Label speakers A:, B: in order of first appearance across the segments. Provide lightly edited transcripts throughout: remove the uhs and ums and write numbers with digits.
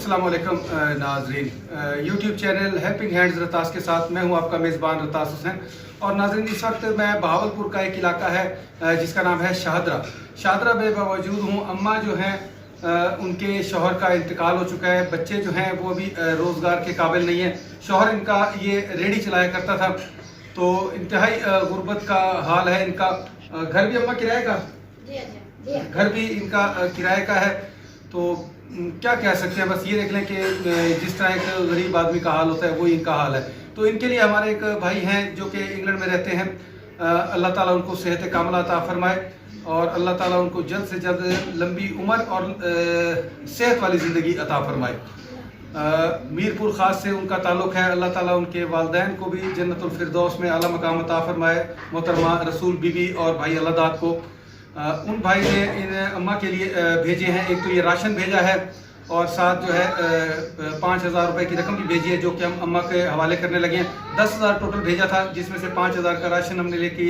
A: अस्सलाम वालेकुम नाजरीन, यूट्यूब चैनल हेल्पिंग हैंड्स रतास के साथ मैं हूं आपका मेज़बान रतास हुसैन। और नाजरीन, इस वक्त मैं बहावलपुर का एक इलाका है जिसका नाम है शाहदरा में मौजूद हूं। अम्मा जो हैं उनके शौहर का इंतकाल हो चुका है। बच्चे जो हैं वो अभी रोज़गार के काबिल नहीं हैं। शौहर इनका ये रेडी चलाया करता था, तो इंतहाई गुर्बत का हाल है इनका। घर भी अम्मा किराए का, घर भी इनका किराए का है। तो क्या कह सकते हैं, बस ये देख लें कि जिस तरह एक गरीब आदमी का हाल होता है वही इनका हाल है। तो इनके लिए हमारे एक भाई हैं जो कि इंग्लैंड में रहते हैं। अल्लाह ताला उनको सेहत कामला अता फरमाए और अल्लाह ताला उनको जल्द से जल्द लंबी उम्र और सेहत वाली ज़िंदगी अता फरमाए। मीरपुर ख़ास से उनका ताल्लुक़ है। अल्लाह ताला उनके वालिदैन को भी जन्नतुल फिरदौस में आला मकाम अता फरमाए। मोहतरमा रसूल बीबी और भाई अल्लाह को उन भाई ने इन अम्मा के लिए भेजे हैं। एक तो ये राशन भेजा है और साथ जो है 5,000 रुपये की रकम भी भेजी है जो कि हम अम्मा के हवाले करने लगे हैं। 10,000 टोटल भेजा था, जिसमें से 5,000 का राशन हमने लेके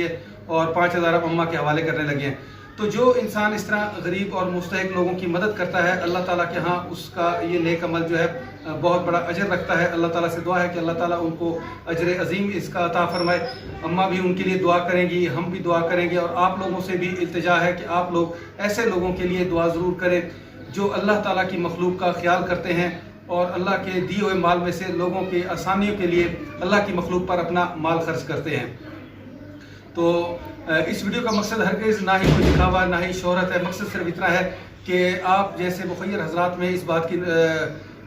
A: और 5,000 अब अम्मा के हवाले करने लगे हैं। तो जो इंसान इस तरह गरीब और मुस्तहिक लोगों की मदद करता है, अल्लाह ताला के यहाँ उसका ये नेक अमल जो है बहुत बड़ा अजर रखता है। अल्लाह ताला से दुआ है कि अल्लाह ताला उनको अजर अजीम इसका अता फरमाए। अम्मा भी उनके लिए दुआ करेंगी, हम भी दुआ करेंगे और आप लोगों से भी इल्तिजा है कि आप लोग ऐसे लोगों के लिए दुआ ज़रूर करें जो अल्लाह ताला की मखलूक का ख्याल करते हैं और अल्लाह के दिए हुए माल में से लोगों के आसानियों के लिए अल्लाह की मखलूक पर अपना माल खर्च करते हैं। तो इस वीडियो का मकसद हरगिज़ ना ही कोई दिखावा ना ही शोहरत है। मकसद सिर्फ इतना है कि आप जैसे मुखय्यर हजरात में इस बात की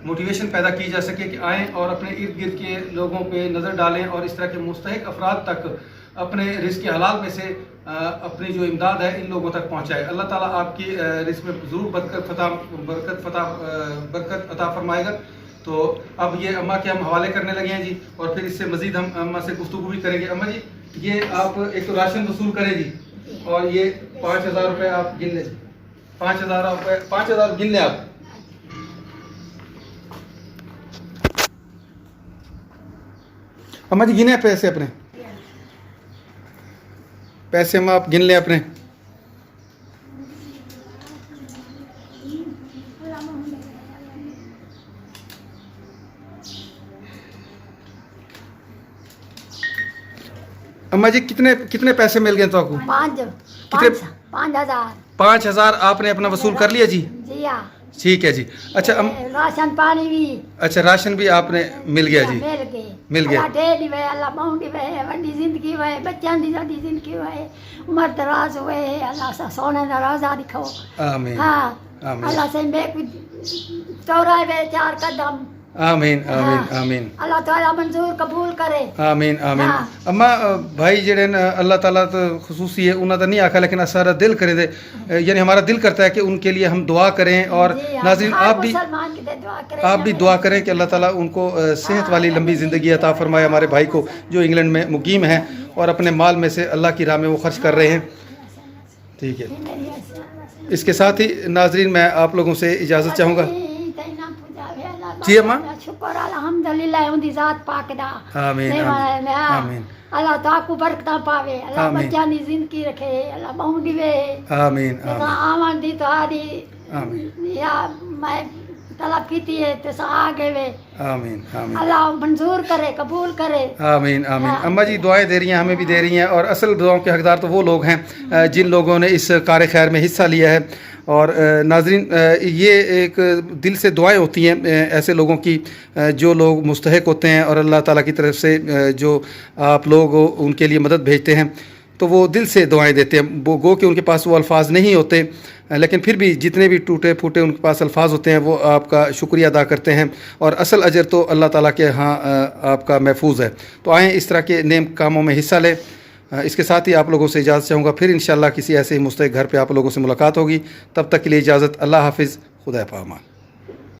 A: मोटिवेशन पैदा की जा सके कि आएँ और अपने इर्द गिर्द के लोगों पे नज़र डालें और इस तरह के मुस्तहिक अफराद तक अपने रिज़्क़ हलाल में से अपनी जो इमदाद है इन लोगों तक पहुँचाए। अल्लाह ताला आपकी रिज़्क़ में ज़रूर बरकत अता फरमाएगा। तो अब ये अम्मा के हम हवाले करने लगे हैं जी, और फिर इससे मज़ीद हम अम्मा से गुफ्तगू भी करेंगे। अम्मा जी, ये आप एक तो राशन वसूल करें जी, और ये 5,000 रुपये आप गिन लें। 5,000 गिन लें आप। अम्मा जी गिने पैसे अपने, पैसे अम्मा आप गिन लें अपने। अम्मा जी कितने पैसे मिल गए तो आपको? 5,000 आपने अपना वसूल कर लिया जी?
B: जी हाँ।
A: ठीक है जी। अच्छा
B: राशन पानी भी,
A: अच्छा राशन भी आपने मिल गया जी? मिल गया।
B: वड्डी जिंदगी वे, बच्चों की साडी जिंदगी वे, उम्र दराज हुए, अल्लाह सा सोने दा रोज़ा दिखाओ।
A: आमीन।
B: हाँ, अल्लाह से मैं चौराहे वे 4 कदम।
A: आमीन आमीन आमीन।
B: अल्लाह ताला मंजूर कबूल करे।
A: आमीन आमीन। अम्मा भाई जेड़े न अल्लाह ताला तो खुसूसी है उन्होंने तो नहीं आखा, लेकिन सारा दिल करे दे, यानी हमारा दिल करता है कि उनके लिए हम दुआ करें। और नाज़रीन आप भी दुआ करें कि अल्लाह ताला उनको सेहत वाली लंबी ज़िंदगी अता फरमाए। हमारे भाई को जो इंग्लैंड में मुकीम है और अपने माल में से अल्लाह की राह में वो खर्च कर रहे हैं। ठीक है, इसके साथ ही नाज़रीन मैं आप लोगों से इजाज़त चाहूँगा। जी अम्मा।
B: शुक्र अल्हम्दुलिल्लाह उनकी जात पाक दा।
A: आमीन आमीन।
B: अल्लाह ताकू बरकत पावे, अल्लाह बच्चा दी जिंदगी रखे, अल्लाह बहु दिवे।
A: आमीन आमीन।
B: आमन दी तोहारी
A: आमीन
B: या मैं तलब कीती है ते आ गए वे।
A: आमीन आमीन।
B: अल्लाह मंजूर करे, कबूल करे।
A: आमीन आमीन। अम्मा जी दुआएं दे रही हैं, हमें भी दे रही हैं, और असल दुआओं के हकदार तो वो लोग हैं जिन लोगों ने इस कार खैर में हिस्सा लिया है। और नाज़रीन ये एक दिल से दुआएं होती हैं ऐसे लोगों की जो लोग मुस्तहिक होते हैं और अल्लाह ताला की तरफ से जो आप लोग उनके लिए मदद भेजते हैं, तो वो दिल से दुआएं देते हैं। वो गो कि उनके पास वो अल्फाज नहीं होते, लेकिन फिर भी जितने भी टूटे फूटे उनके पास अल्फाज होते हैं वो आपका शुक्रिया अदा करते हैं, और असल अजर तो अल्लाह ताला के यहाँ आपका महफूज है। तो आएँ इस तरह के नेक कामों में हिस्सा लें। इसके साथ ही आप लोगों से इजाज़त चाहूँगा, फिर इंशाअल्लाह किसी ऐसे ही मुस्तहिक घर पे आप लोगों से मुलाकात होगी। तब तक के लिए इजाज़त, अल्लाह हाफिज़, खुदा पामान।